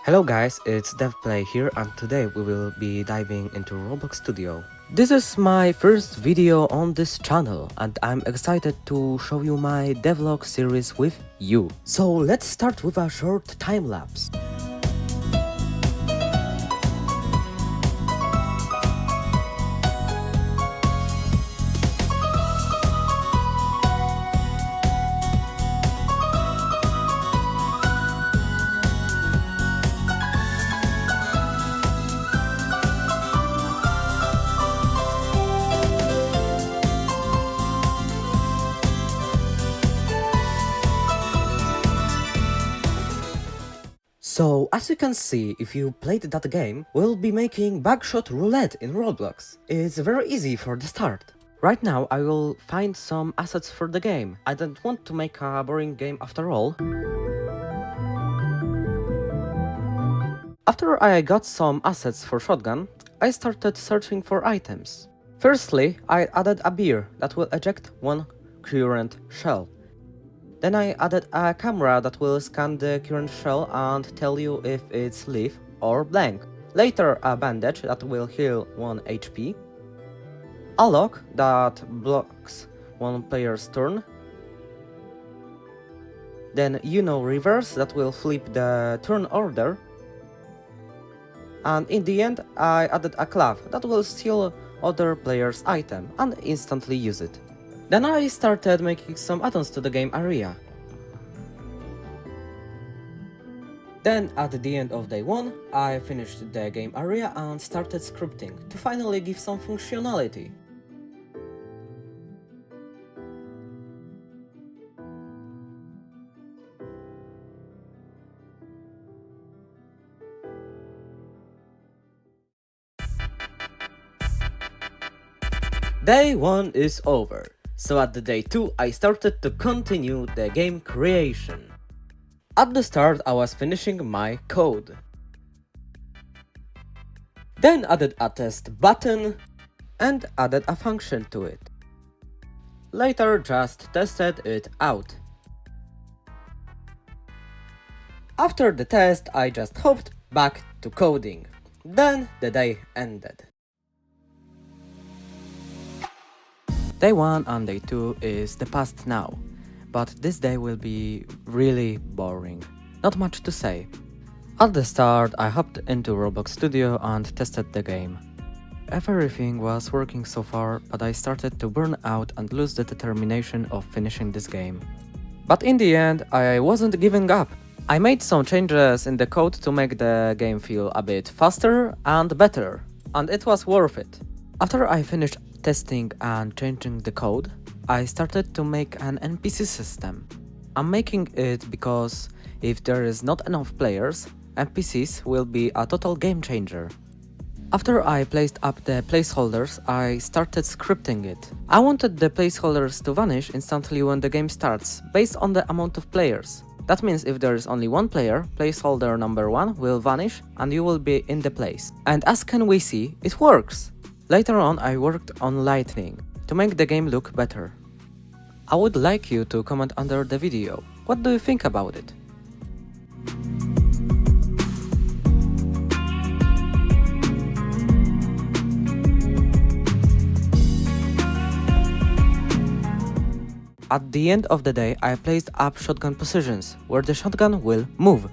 Hello guys, it's DevPlay here and today we will be diving into Roblox Studio. This is my first video on this channel and I'm excited to show you my devlog series with you. So let's start with a short time lapse. So, as you can see, if you played that game, we'll be making Buckshot Roulette in Roblox. It's very easy for the start. Right now I will find some assets for the game. I don't want to make a boring game after all. After I got some assets for shotgun, I started searching for items. Firstly, I added a beer that will eject one current shell. Then I added a camera that will scan the current shell and tell you if it's live or blank. Later a bandage that will heal 1 HP. A lock that blocks one player's turn. Then reverse that will flip the turn order. And in the end I added a clav that will steal other player's item and instantly use it. Then I started making some add-ons to the game area. Then at the end of day 1, I finished the game area and started scripting to finally give some functionality. Day 1 is over, so at the day 2 I started to continue the game creation. At the start I was finishing my code. Then added a test button and added a function to it. Later just tested it out. After the test I just hopped back to coding. Then the day ended. Day 1 and day 2 is the past now, but this day will be really boring. Not much to say. At the start I hopped into Roblox Studio and tested the game. Everything was working so far, but I started to burn out and lose the determination of finishing this game. But in the end I wasn't giving up. I made some changes in the code to make the game feel a bit faster and better, and it was worth it. After I finished testing and changing the code, I started to make an NPC system. I'm making it because if there is not enough players, NPCs will be a total game changer. After I placed up the placeholders, I started scripting it. I wanted the placeholders to vanish instantly when the game starts, based on the amount of players. That means if there is only one player, placeholder number 1 will vanish and you will be in the place. And as can we see, it works! Later on I worked on lighting, to make the game look better. I would like you to comment under the video. What do you think about it? At the end of the day I placed up shotgun positions, where the shotgun will move.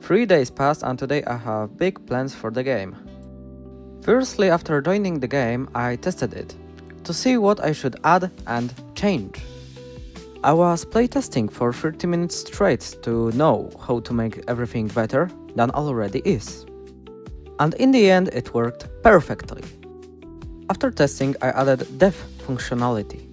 3 days passed and today I have big plans for the game. Firstly, after joining the game, I tested it, to see what I should add and change. I was playtesting for 30 minutes straight to know how to make everything better than already is. And in the end it worked perfectly. After testing I added dev functionality.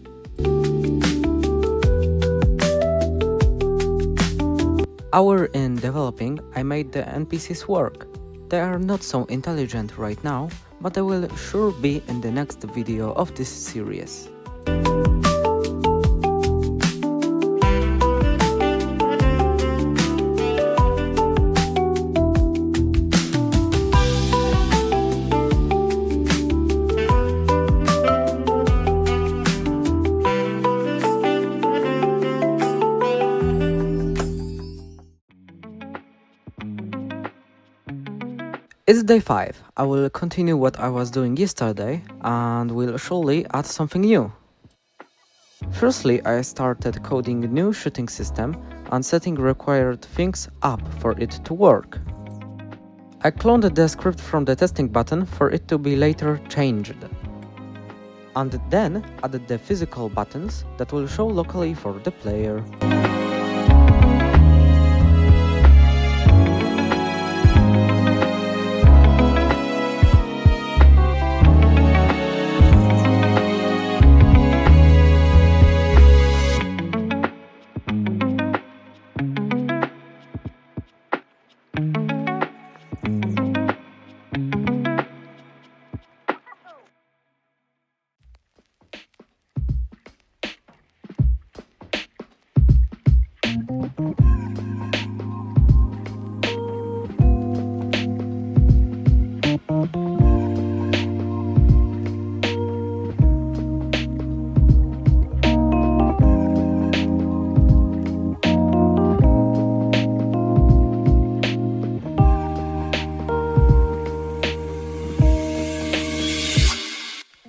Hour in developing, I made the NPCs work. They are not so intelligent right now, but they will sure be in the next video of this series. It's day 5. I will continue what I was doing yesterday and will surely add something new. Firstly, I started coding a new shooting system and setting required things up for it to work. I cloned the script from the testing button for it to be later changed. And then added the physical buttons that will show locally for the player.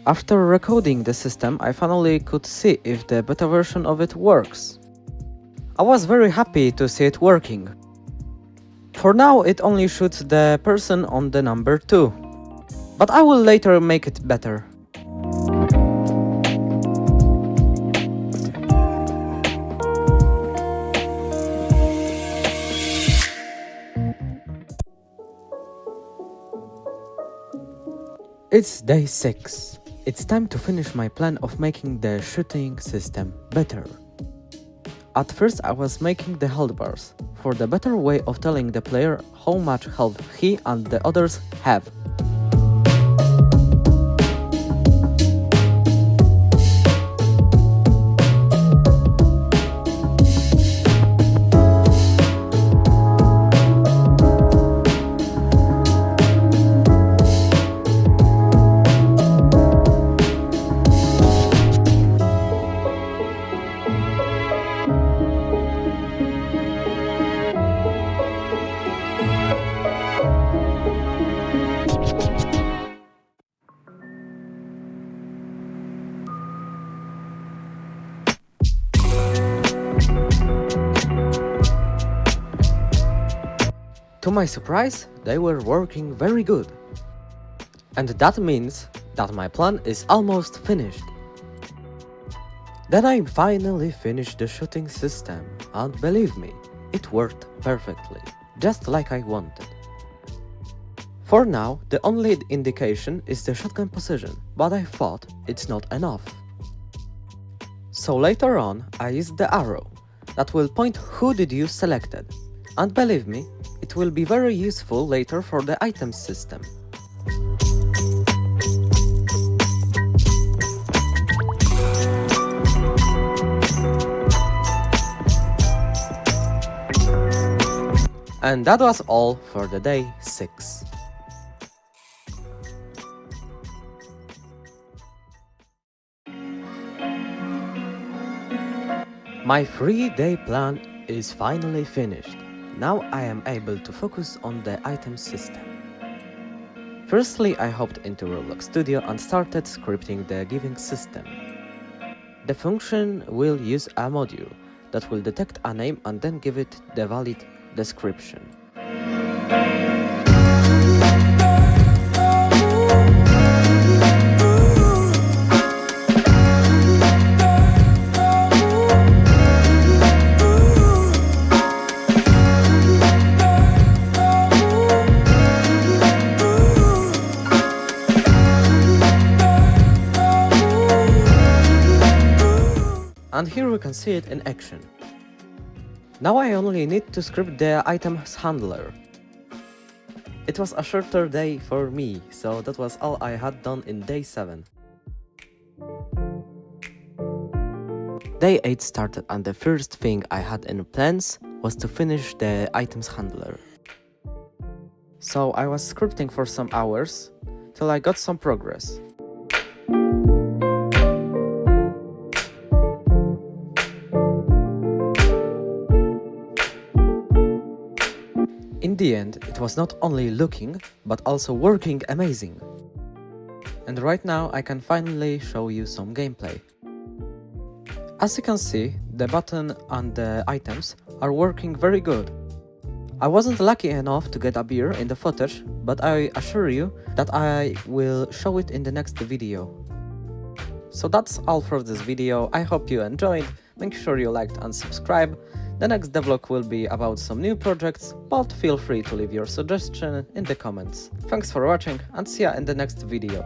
After recoding the system, I finally could see if the beta version of it works. I was very happy to see it working. For now, it only shoots the person on the number 2, but I will later make it better. It's day 6. It's time to finish my plan of making the shooting system better. At first I was making the health bars, for the better way of telling the player how much health he and the others have. To my surprise, they were working very good. And that means that my plan is almost finished. Then I finally finished the shooting system, and believe me, it worked perfectly, just like I wanted. For now, the only indication is the shotgun position, but I thought it's not enough. So later on, I used the arrow that will point who did you selected, and believe me, it will be very useful later for the items system. And that was all for the day 6. My 3-day plan is finally finished. Now I am able to focus on the item system. Firstly, I hopped into ROBLOX Studio and started scripting the giving system. The function will use a module that will detect a name and then give it the valid description. And here we can see it in action. Now I only need to script the items handler. It was a shorter day for me, so that was all I had done in day 7. Day 8 started and the first thing I had in plans was to finish the items handler. So I was scripting for some hours till I got some progress. In the the end, it was not only looking, but also working amazing. And right now I can finally show you some gameplay. As you can see, the button and the items are working very good. I wasn't lucky enough to get a beer in the footage, but I assure you that I will show it in the next video. So that's all for this video. I hope you enjoyed. Make sure you liked and subscribe. The next devlog will be about some new projects, but feel free to leave your suggestion in the comments. Thanks for watching and see ya in the next video.